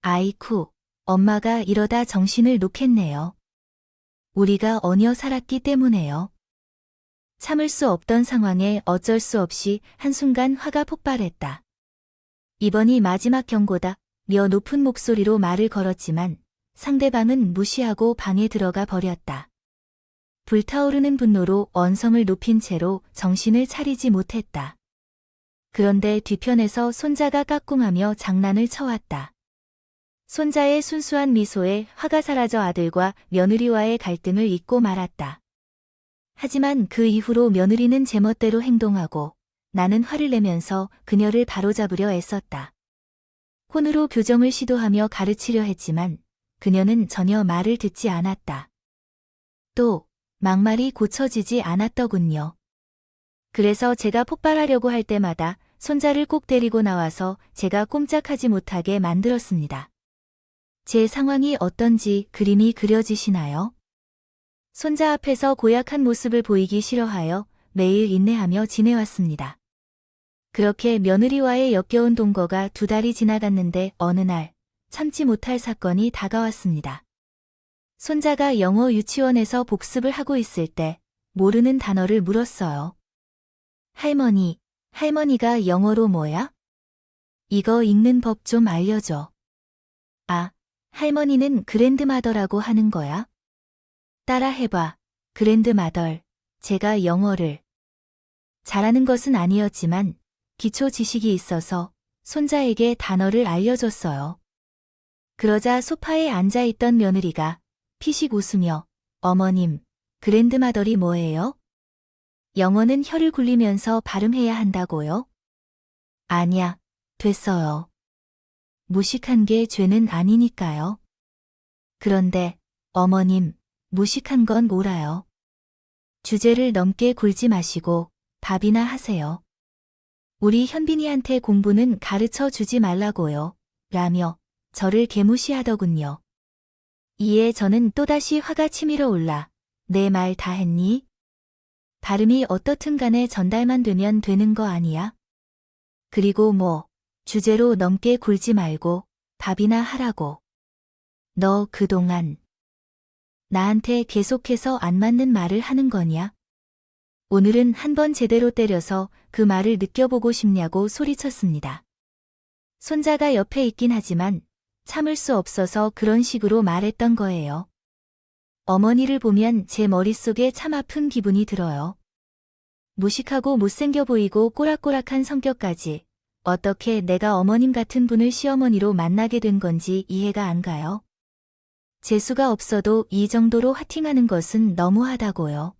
아이쿠, 엄마가 이러다 정신을 놓겠네요. 우리가 얹어 살았기 때문에요. 참을 수 없던 상황에 어쩔 수 없이 한순간 화가 폭발했다. 이번이 마지막 경고다. 며 높은 목소리로 말을 걸었지만 상대방은 무시하고 방에 들어가 버렸다. 불타오르는 분노로 언성을 높인 채로 정신을 차리지 못했다. 그런데 뒤편에서 손자가 까꿍하며 장난을 쳐왔다. 손자의 순수한 미소에 화가 사라져 아들과 며느리와의 갈등을 잊고 말았다. 하지만 그 이후로 며느리는 제멋대로 행동하고 나는 화를 내면서 그녀를 바로잡으려 애썼다. 혼으로 교정을 시도하며 가르치려 했지만 그녀는 전혀 말을 듣지 않았다. 또 막말이 고쳐지지 않았더군요. 그래서 제가 폭발하려고 할 때마다 손자를 꼭 데리고 나와서 제가 꼼짝하지 못하게 만들었습니다. 제 상황이 어떤지 그림이 그려지시나요? 손자 앞에서 고약한 모습을 보이기 싫어하여 매일 인내하며 지내왔습니다. 그렇게 며느리와의 역겨운 동거가 2달이 지나갔는데 어느 날 참지 못할 사건이 다가왔습니다. 손자가 영어 유치원에서 복습을 하고 있을 때 모르는 단어를 물었어요. 할머니, 할머니가 영어로 뭐야? 이거 읽는 법 좀 알려줘. 아, 할머니는 그랜드마더라고 하는 거야? 따라 해봐. 그랜드마덜. 제가 영어를 잘하는 것은 아니었지만 기초 지식이 있어서 손자에게 단어를 알려줬어요. 그러자 소파에 앉아있던 며느리가 피식 웃으며 어머님, 그랜드마덜이 뭐예요? 영어는 혀를 굴리면서 발음해야 한다고요? 아냐, 됐어요. 무식한 게 죄는 아니니까요. 그런데 어머님, 무식한 건 뭐라요? 주제를 넘게 굴지 마시고 밥이나 하세요. 우리 현빈이한테 공부는 가르쳐 주지 말라고요. 라며 저를 개무시하더군요. 이에 저는 또다시 화가 치밀어 올라 내 말 다 했니? 발음이 어떻든 간에 전달만 되면 되는 거 아니야? 그리고 뭐 주제로 넘게 굴지 말고 밥이나 하라고. 너 그동안 나한테 계속해서 안 맞는 말을 하는 거냐? 오늘은 한번 제대로 때려서 그 말을 느껴보고 싶냐고 소리쳤습니다. 손자가 옆에 있긴 하지만 참을 수 없어서 그런 식으로 말했던 거예요. 어머니를 보면 제 머릿속에 참 아픈 기분이 들어요. 무식하고 못생겨 보이고 꼬락꼬락한 성격까지 어떻게 내가 어머님 같은 분을 시어머니로 만나게 된 건지 이해가 안 가요. 재수가 없어도 이 정도로 화팅하는 것은 너무하다고요.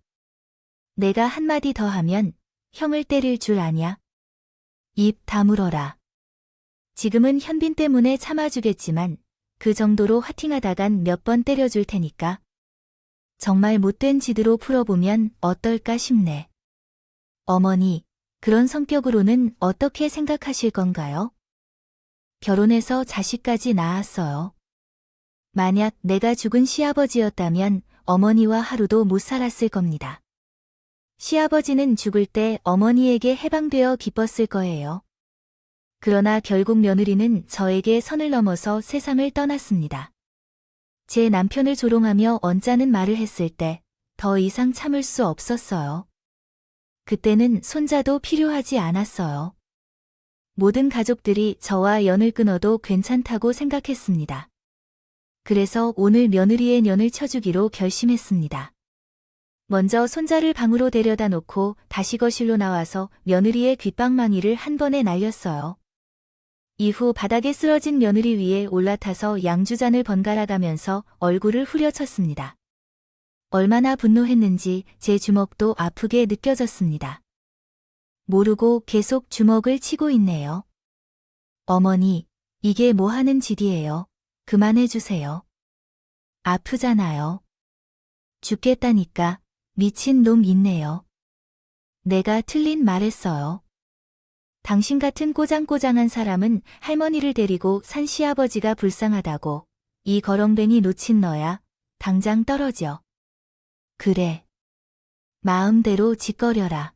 내가 한마디 더 하면 형을 때릴 줄 아냐? 입 다물어라. 지금은 현빈 때문에 참아주겠지만 그 정도로 화팅하다간 몇 번 때려줄 테니까. 정말 못된 지드로 풀어보면 어떨까 싶네. 어머니, 그런 성격으로는 어떻게 생각하실 건가요? 결혼해서 자식까지 낳았어요. 만약 내가 죽은 시아버지였다면 어머니와 하루도 못 살았을 겁니다. 시아버지는 죽을 때 어머니에게 해방되어 기뻤을 거예요. 그러나 결국 며느리는 저에게 선을 넘어서 세상을 떠났습니다. 제 남편을 조롱하며 언짢은 말을 했을 때 더 이상 참을 수 없었어요. 그때는 손자도 필요하지 않았어요. 모든 가족들이 저와 연을 끊어도 괜찮다고 생각했습니다. 그래서 오늘 며느리의 년을 쳐주기로 결심했습니다. 먼저 손자를 방으로 데려다 놓고 다시 거실로 나와서 며느리의 귓방망이를 한 번에 날렸어요. 이후 바닥에 쓰러진 며느리 위에 올라타서 양주잔을 번갈아 가면서 얼굴을 후려쳤습니다. 얼마나 분노했는지 제 주먹도 아프게 느껴졌습니다. 모르고 계속 주먹을 치고 있네요. 어머니, 이게 뭐 하는 짓이에요? 그만해주세요. 아프잖아요. 죽겠다니까. 미친 놈 있네요. 내가 틀린 말했어요. 당신 같은 꼬장꼬장한 사람은 할머니를 데리고 산 시아버지가 불쌍하다고 이 거렁뱅이 놓친 너야. 당장 떨어져. 그래. 마음대로 짓거려라.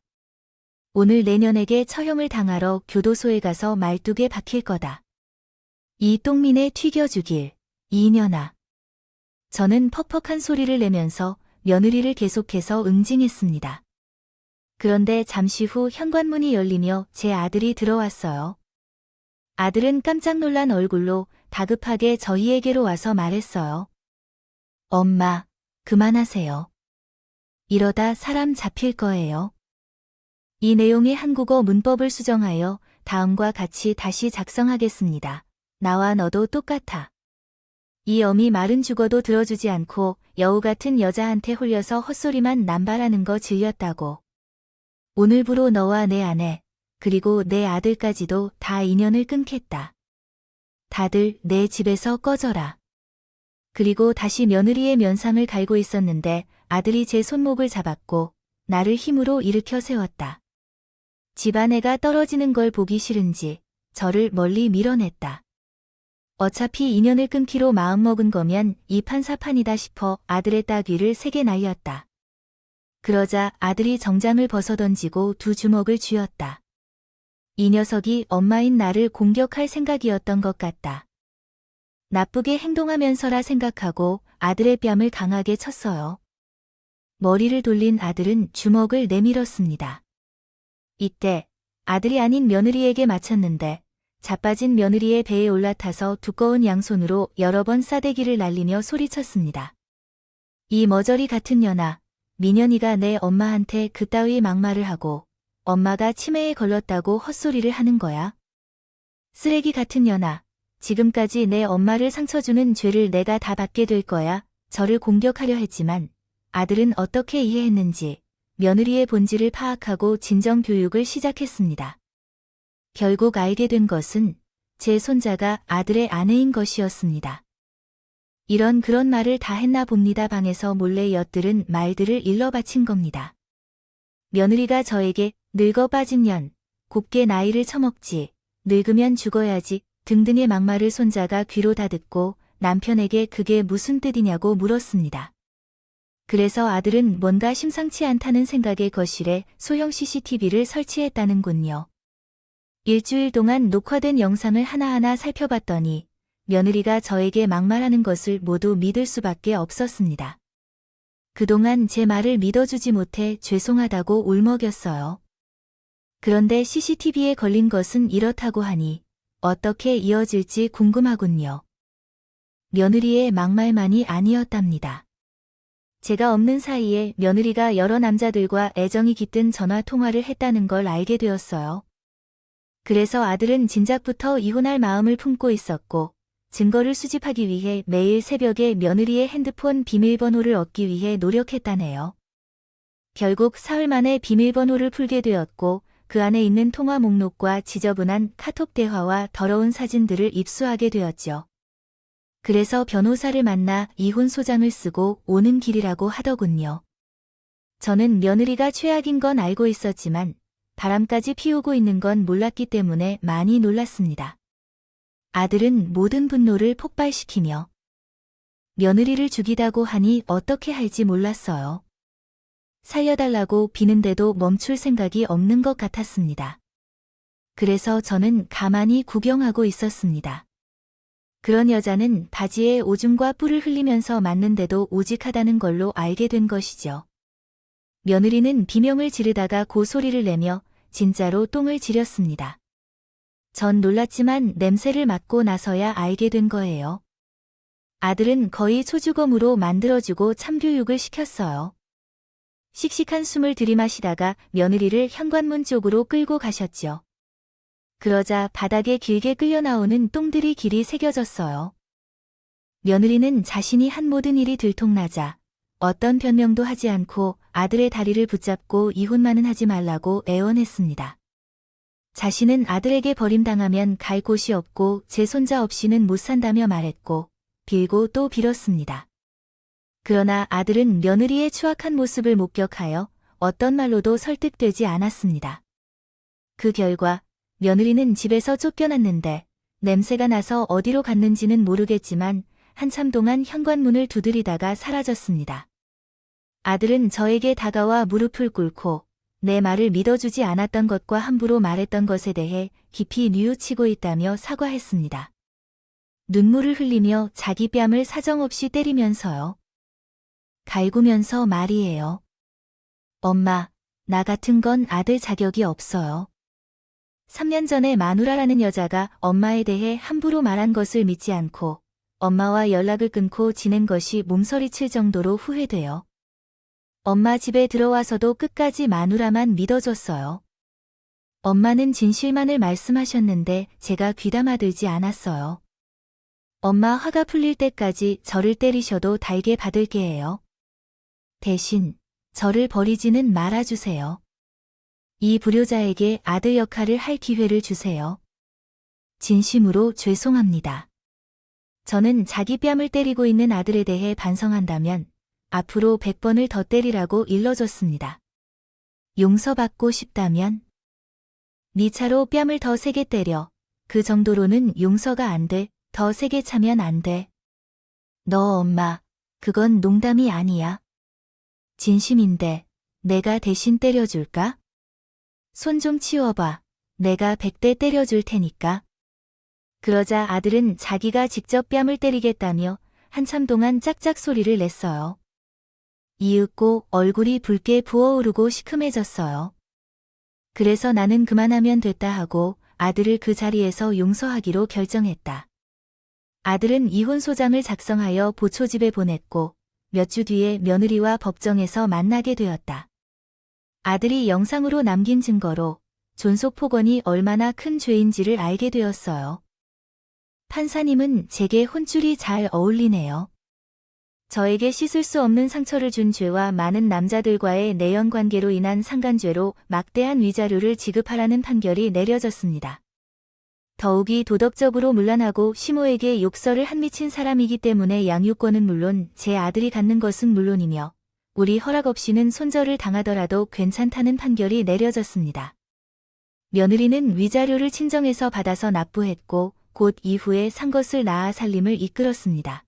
오늘 내년에게 처형을 당하러 교도소에 가서 말뚝에 박힐 거다. 이 똥민에 튀겨주길. 이년아. 저는 퍽퍽한 소리를 내면서 며느리를 계속해서 응징했습니다. 그런데 잠시 후 현관문이 열리며 제 아들이 들어왔어요. 아들은 깜짝 놀란 얼굴로 다급하게 저희에게로 와서 말했어요. 엄마, 그만하세요. 이러다 사람 잡힐 거예요. 이 내용의 한국어 문법을 수정하여 다음과 같이 다시 작성하겠습니다. 나와 너도 똑같아. 이 어미 말은 죽어도 들어주지 않고 여우 같은 여자한테 홀려서 헛소리만 남발하는 거 질렸다고. 오늘부로 너와 내 아내, 그리고 내 아들까지도 다 인연을 끊겠다. 다들 내 집에서 꺼져라. 그리고 다시 며느리의 면상을 갈고 있었는데 아들이 제 손목을 잡았고 나를 힘으로 일으켜 세웠다. 집안애가 떨어지는 걸 보기 싫은지 저를 멀리 밀어냈다. 어차피 인연을 끊기로 마음먹은 거면 이판사판이다 싶어 아들의 따귀를 세게 날렸다. 그러자 아들이 정장을 벗어던지고 두 주먹을 쥐었다. 이 녀석이 엄마인 나를 공격할 생각이었던 것 같다. 나쁘게 행동하면서라 생각하고 아들의 뺨을 강하게 쳤어요. 머리를 돌린 아들은 주먹을 내밀었습니다. 이때 아들이 아닌 며느리에게 맞췄는데 자빠진 며느리의 배에 올라타서 두꺼운 양손으로 여러 번 싸대기를 날리며 소리쳤습니다. 이 머저리 같은 년아, 민현이가 내 엄마한테 그따위 막말을 하고 엄마가 치매에 걸렸다고 헛소리를 하는 거야. 쓰레기 같은 년아, 지금까지 내 엄마를 상처 주는 죄를 내가 다 받게 될 거야. 저를 공격하려 했지만 아들은 어떻게 이해했는지 며느리의 본질을 파악하고 진정 교육을 시작했습니다. 결국 알게 된 것은 제 손자가 아들의 아내인 것이었습니다. 이런 그런 말을 다 했나 봅니다. 방에서 몰래 엿들은 말들을 일러 바친 겁니다. 며느리가 저에게 늙어 빠진 년, 곱게 나이를 처먹지, 늙으면 죽어야지 등등의 막말을 손자가 귀로 다 듣고 남편에게 그게 무슨 뜻이냐고 물었습니다. 그래서 아들은 뭔가 심상치 않다는 생각에 거실에 소형 CCTV를 설치했다는군요. 일주일 동안 녹화된 영상을 하나하나 살펴봤더니 며느리가 저에게 막말하는 것을 모두 믿을 수밖에 없었습니다. 그동안 제 말을 믿어주지 못해 죄송하다고 울먹였어요. 그런데 CCTV에 걸린 것은 이렇다고 하니 어떻게 이어질지 궁금하군요. 며느리의 막말만이 아니었답니다. 제가 없는 사이에 며느리가 여러 남자들과 애정이 깃든 전화 통화를 했다는 걸 알게 되었어요. 그래서 아들은 진작부터 이혼할 마음을 품고 있었고 증거를 수집하기 위해 매일 새벽에 며느리의 핸드폰 비밀번호를 얻기 위해 노력했다네요. 결국 사흘 만에 비밀번호를 풀게 되었고 그 안에 있는 통화 목록과 지저분한 카톡 대화와 더러운 사진들을 입수하게 되었죠. 그래서 변호사를 만나 이혼 소장을 쓰고 오는 길이라고 하더군요. 저는 며느리가 최악인 건 알고 있었지만 바람까지 피우고 있는 건 몰랐기 때문에 많이 놀랐습니다. 아들은 모든 분노를 폭발시키며 며느리를 죽이다고 하니 어떻게 할지 몰랐어요. 살려달라고 비는데도 멈출 생각이 없는 것 같았습니다. 그래서 저는 가만히 구경하고 있었습니다. 그런 여자는 바지에 오줌과 뿔을 흘리면서 맞는데도 오직하다는 걸로 알게 된 것이죠. 며느리는 비명을 지르다가 고소리를 내며 진짜로 똥을 지렸습니다. 전 놀랐지만 냄새를 맡고 나서야 알게 된 거예요. 아들은 거의 초주검으로 만들어주고 참교육을 시켰어요. 씩씩한 숨을 들이마시다가 며느리를 현관문 쪽으로 끌고 가셨죠. 그러자 바닥에 길게 끌려나오는 똥들이 길이 새겨졌어요. 며느리는 자신이 한 모든 일이 들통나자 어떤 변명도 하지 않고 아들의 다리를 붙잡고 이혼만은 하지 말라고 애원했습니다. 자신은 아들에게 버림당하면 갈 곳이 없고 제 손자 없이는 못 산다며 말했고 빌고 또 빌었습니다. 그러나 아들은 며느리의 추악한 모습을 목격하여 어떤 말로도 설득되지 않았습니다. 그 결과 며느리는 집에서 쫓겨났는데 냄새가 나서 어디로 갔는지는 모르겠지만 한참 동안 현관문을 두드리다가 사라졌습니다. 아들은 저에게 다가와 무릎을 꿇고 내 말을 믿어주지 않았던 것과 함부로 말했던 것에 대해 깊이 뉘우치고 있다며 사과했습니다. 눈물을 흘리며 자기 뺨을 사정없이 때리면서요. 갈구면서 말이에요. 엄마, 나 같은 건 아들 자격이 없어요. 3년 전에 마누라라는 여자가 엄마에 대해 함부로 말한 것을 믿지 않고 엄마와 연락을 끊고 지낸 것이 몸서리칠 정도로 후회돼요. 엄마 집에 들어와서도 끝까지 마누라만 믿어줬어요. 엄마는 진실만을 말씀하셨는데 제가 귀담아들지 않았어요. 엄마 화가 풀릴 때까지 저를 때리셔도 달게 받을게 해요. 대신 저를 버리지는 말아주세요. 이 불효자에게 아들 역할을 할 기회를 주세요. 진심으로 죄송합니다. 저는 자기 뺨을 때리고 있는 아들에 대해 반성한다면 앞으로 100번을 더 때리라고 일러줬습니다. 용서받고 싶다면 네 차로 뺨을 더 세게 때려. 그 정도로는 용서가 안 돼. 더 세게 차면 안 돼. 너 엄마, 그건 농담이 아니야. 진심인데 내가 대신 때려줄까? 손 좀 치워봐. 내가 100대 때려줄 테니까. 그러자 아들은 자기가 직접 뺨을 때리겠다며 한참 동안 짝짝 소리를 냈어요. 이윽고 얼굴이 붉게 부어오르고 시큼해졌어요. 그래서 나는 그만하면 됐다 하고 아들을 그 자리에서 용서하기로 결정했다. 아들은 이혼소장을 작성하여 보초집에 보냈고 몇 주 뒤에 며느리와 법정에서 만나게 되었다. 아들이 영상으로 남긴 증거로 존속폭언이 얼마나 큰 죄인지를 알게 되었어요. 판사님은 제게 혼줄이 잘 어울리네요. 저에게 씻을 수 없는 상처를 준 죄와 많은 남자들과의 내연관계로 인한 상간죄로 막대한 위자료를 지급하라는 판결이 내려졌습니다. 더욱이 도덕적으로 문란하고 시모에게 욕설을 한 미친 사람이기 때문에 양육권은 물론 제 아들이 갖는 것은 물론이며 우리 허락 없이는 손절을 당하더라도 괜찮다는 판결이 내려졌습니다. 며느리는 위자료를 친정에서 받아서 납부했고 곧 이후에 산 것을 낳아 살림을 이끌었습니다.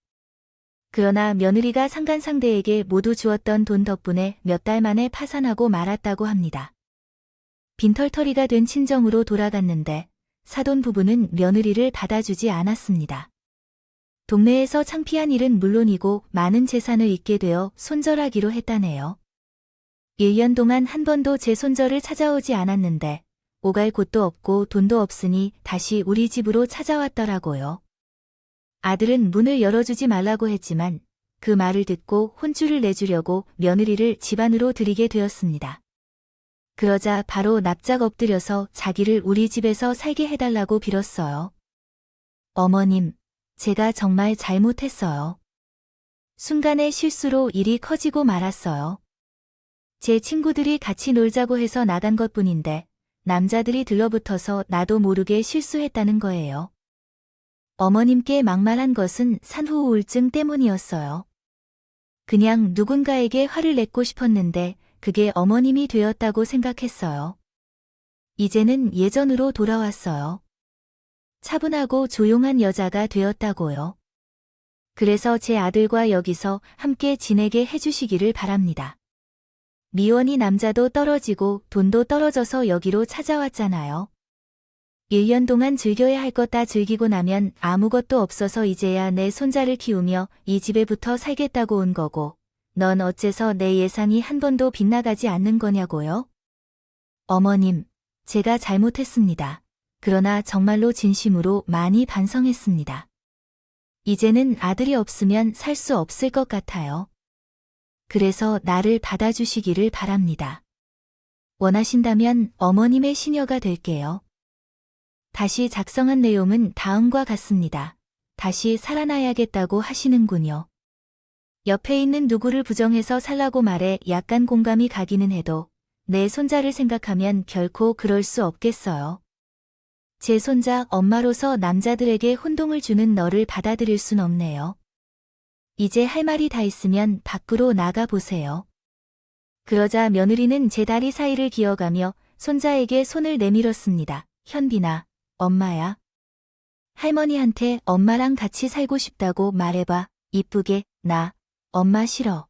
그러나 며느리가 상간 상대에게 모두 주었던 돈 덕분에 몇 달 만에 파산하고 말았다고 합니다. 빈털터리가 된 친정으로 돌아갔는데 사돈 부부는 며느리를 받아주지 않았습니다. 동네에서 창피한 일은 물론이고 많은 재산을 잃게 되어 손절하기로 했다네요. 1년 동안 한 번도 제 손절을 찾아오지 않았는데 오갈 곳도 없고 돈도 없으니 다시 우리 집으로 찾아왔더라고요. 아들은 문을 열어주지 말라고 했지만 그 말을 듣고 혼쭐을 내주려고 며느리를 집 안으로 들이게 되었습니다. 그러자 바로 납작 엎드려서 자기를 우리 집에서 살게 해달라고 빌었어요. 어머님, 제가 정말 잘못했어요. 순간의 실수로 일이 커지고 말았어요. 제 친구들이 같이 놀자고 해서 나간 것뿐인데 남자들이 들러붙어서 나도 모르게 실수했다는 거예요. 어머님께 막말한 것은 산후 우울증 때문이었어요. 그냥 누군가에게 화를 냈고 싶었는데 그게 어머님이 되었다고 생각했어요. 이제는 예전으로 돌아왔어요. 차분하고 조용한 여자가 되었다고요. 그래서 제 아들과 여기서 함께 지내게 해주시기를 바랍니다. 미원이 남자도 떨어지고 돈도 떨어져서 여기로 찾아왔잖아요. 1년 동안 즐겨야 할 것 다 즐기고 나면 아무것도 없어서 이제야 내 손자를 키우며 이 집에 붙어 살겠다고 온 거고 넌 어째서 내 예상이 한 번도 빗나가지 않는 거냐고요? 어머님, 제가 잘못했습니다. 그러나 정말로 진심으로 많이 반성했습니다. 이제는 아들이 없으면 살 수 없을 것 같아요. 그래서 나를 받아주시기를 바랍니다. 원하신다면 어머님의 시녀가 될게요. 다시 작성한 내용은 다음과 같습니다. 다시 살아나야겠다고 하시는군요. 옆에 있는 누구를 부정해서 살라고 말해 약간 공감이 가기는 해도 내 손자를 생각하면 결코 그럴 수 없겠어요. 제 손자 엄마로서 남자들에게 혼동을 주는 너를 받아들일 순 없네요. 이제 할 말이 다 있으면 밖으로 나가 보세요. 그러자 며느리는 제 다리 사이를 기어가며 손자에게 손을 내밀었습니다. 현빈아, 엄마야. 할머니한테 엄마랑 같이 살고 싶다고 말해봐. 이쁘게. 나 엄마 싫어.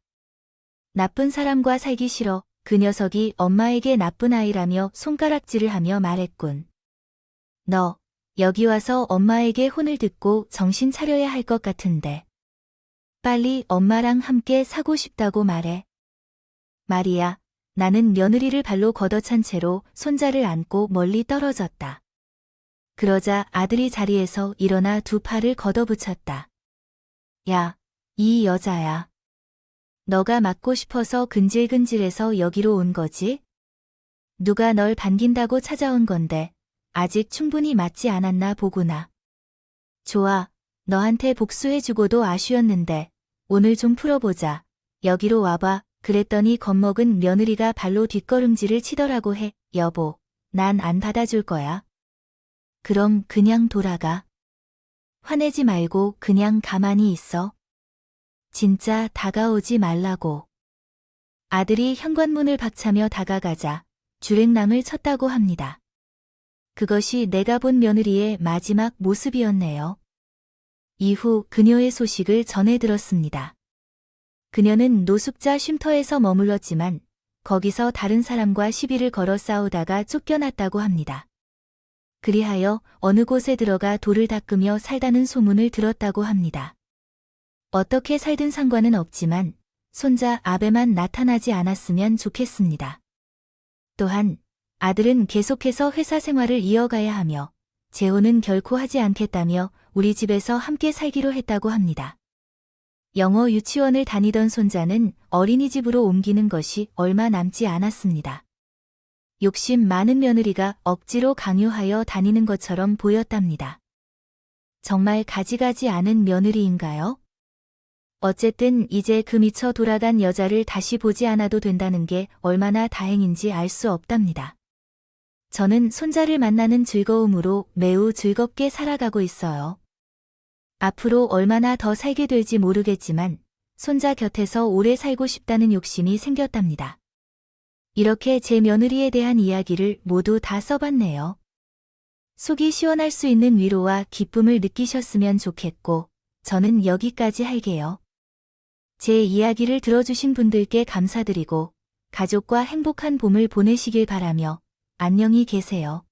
나쁜 사람과 살기 싫어. 그 녀석이 엄마에게 나쁜 아이라며 손가락질을 하며 말했군. 너 여기 와서 엄마에게 혼을 듣고 정신 차려야 할 것 같은데. 빨리 엄마랑 함께 사고 싶다고 말해. 말이야. 나는 며느리를 발로 걷어찬 채로 손자를 안고 멀리 떨어졌다. 그러자 아들이 자리에서 일어나 두 팔을 걷어붙였다. 야, 이 여자야. 너가 맞고 싶어서 근질근질해서 여기로 온 거지? 누가 널 반긴다고 찾아온 건데 아직 충분히 맞지 않았나 보구나. 좋아, 너한테 복수해주고도 아쉬웠는데 오늘 좀 풀어보자. 여기로 와봐. 그랬더니 겁먹은 며느리가 발로 뒷걸음질을 치더라고 해. 여보, 난 안 받아줄 거야. 그럼 그냥 돌아가. 화내지 말고 그냥 가만히 있어. 진짜 다가오지 말라고. 아들이 현관문을 박차며 다가가자 주랭랑을 쳤다고 합니다. 그것이 내가 본 며느리의 마지막 모습이었네요. 이후 그녀의 소식을 전해 들었습니다. 그녀는 노숙자 쉼터에서 머물렀지만 거기서 다른 사람과 시비를 걸어 싸우다가 쫓겨났다고 합니다. 그리하여 어느 곳에 들어가 돌을 닦으며 살다는 소문을 들었다고 합니다. 어떻게 살든 상관은 없지만 손자 아베만 나타나지 않았으면 좋겠습니다. 또한 아들은 계속해서 회사 생활을 이어가야 하며 재혼은 결코 하지 않겠다며 우리 집에서 함께 살기로 했다고 합니다. 영어 유치원을 다니던 손자는 어린이집으로 옮기는 것이 얼마 남지 않았습니다. 욕심 많은 며느리가 억지로 강요하여 다니는 것처럼 보였답니다. 정말 가지가지 않은 며느리인가요? 어쨌든 이제 그 미쳐 돌아간 여자를 다시 보지 않아도 된다는 게 얼마나 다행인지 알 수 없답니다. 저는 손자를 만나는 즐거움으로 매우 즐겁게 살아가고 있어요. 앞으로 얼마나 더 살게 될지 모르겠지만 손자 곁에서 오래 살고 싶다는 욕심이 생겼답니다. 이렇게 제 며느리에 대한 이야기를 모두 다 써봤네요. 속이 시원할 수 있는 위로와 기쁨을 느끼셨으면 좋겠고 저는 여기까지 할게요. 제 이야기를 들어주신 분들께 감사드리고 가족과 행복한 봄을 보내시길 바라며 안녕히 계세요.